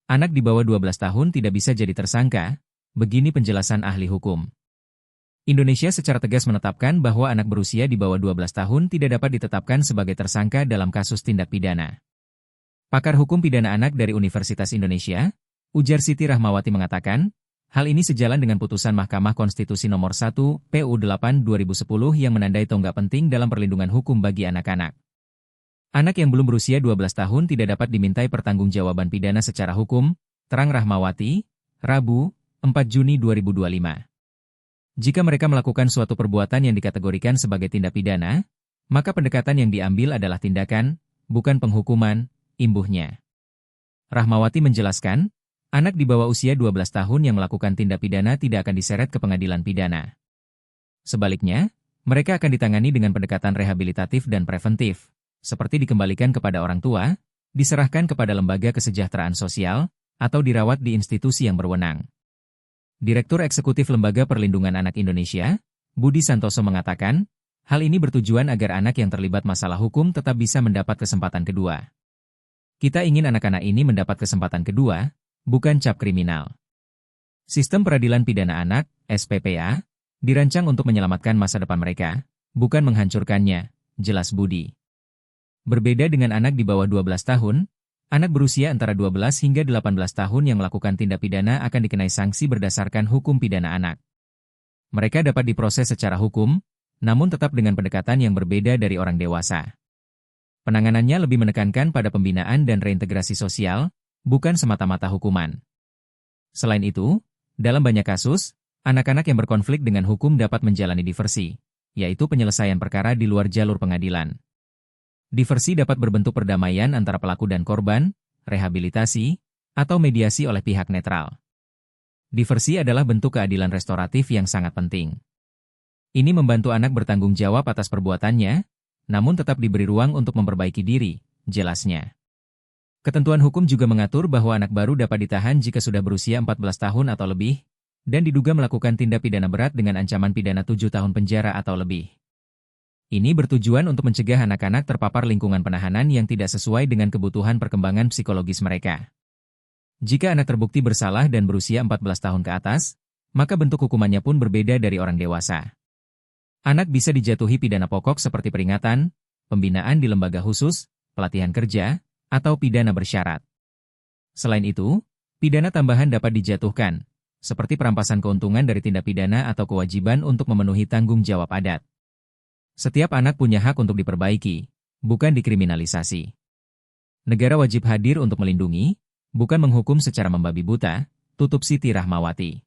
Anak di bawah 12 tahun tidak bisa jadi tersangka, begini penjelasan ahli hukum. Indonesia secara tegas menetapkan bahwa anak berusia di bawah 12 tahun tidak dapat ditetapkan sebagai tersangka dalam kasus tindak pidana. Pakar hukum pidana anak dari Universitas Indonesia, ujar Siti Rahmawati mengatakan, hal ini sejalan dengan putusan Mahkamah Konstitusi Nomor 1 PU 8 2010 yang menandai tonggak penting dalam perlindungan hukum bagi anak-anak. Anak yang belum berusia 12 tahun tidak dapat dimintai pertanggungjawaban pidana secara hukum, terang Rahmawati, Rabu, 4 Juni 2025. Jika mereka melakukan suatu perbuatan yang dikategorikan sebagai tindak pidana, maka pendekatan yang diambil adalah tindakan, bukan penghukuman, imbuhnya. Rahmawati menjelaskan, anak di bawah usia 12 tahun yang melakukan tindak pidana tidak akan diseret ke pengadilan pidana. Sebaliknya, mereka akan ditangani dengan pendekatan rehabilitatif dan preventif, seperti dikembalikan kepada orang tua, diserahkan kepada lembaga kesejahteraan sosial, atau dirawat di institusi yang berwenang. Direktur Eksekutif Lembaga Perlindungan Anak Indonesia, Budi Santoso mengatakan, hal ini bertujuan agar anak yang terlibat masalah hukum tetap bisa mendapat kesempatan kedua. Kita ingin anak-anak ini mendapat kesempatan kedua, bukan cap kriminal. Sistem Peradilan Pidana Anak, SPPA, dirancang untuk menyelamatkan masa depan mereka, bukan menghancurkannya, jelas Budi. Berbeda dengan anak di bawah 12 tahun, anak berusia antara 12 hingga 18 tahun yang melakukan tindak pidana akan dikenai sanksi berdasarkan hukum pidana anak. Mereka dapat diproses secara hukum, namun tetap dengan pendekatan yang berbeda dari orang dewasa. Penanganannya lebih menekankan pada pembinaan dan reintegrasi sosial, bukan semata-mata hukuman. Selain itu, dalam banyak kasus, anak-anak yang berkonflik dengan hukum dapat menjalani diversi, yaitu penyelesaian perkara di luar jalur pengadilan. Diversi dapat berbentuk perdamaian antara pelaku dan korban, rehabilitasi, atau mediasi oleh pihak netral. Diversi adalah bentuk keadilan restoratif yang sangat penting. Ini membantu anak bertanggung jawab atas perbuatannya, namun tetap diberi ruang untuk memperbaiki diri, jelasnya. Ketentuan hukum juga mengatur bahwa anak baru dapat ditahan jika sudah berusia 14 tahun atau lebih, dan diduga melakukan tindak pidana berat dengan ancaman pidana 7 tahun penjara atau lebih. Ini bertujuan untuk mencegah anak-anak terpapar lingkungan penahanan yang tidak sesuai dengan kebutuhan perkembangan psikologis mereka. Jika anak terbukti bersalah dan berusia 14 tahun ke atas, maka bentuk hukumannya pun berbeda dari orang dewasa. Anak bisa dijatuhi pidana pokok seperti peringatan, pembinaan di lembaga khusus, pelatihan kerja, atau pidana bersyarat. Selain itu, pidana tambahan dapat dijatuhkan, seperti perampasan keuntungan dari tindak pidana atau kewajiban untuk memenuhi tanggung jawab adat. Setiap anak punya hak untuk diperbaiki, bukan dikriminalisasi. Negara wajib hadir untuk melindungi, bukan menghukum secara membabi buta, tutup Siti Rahmawati.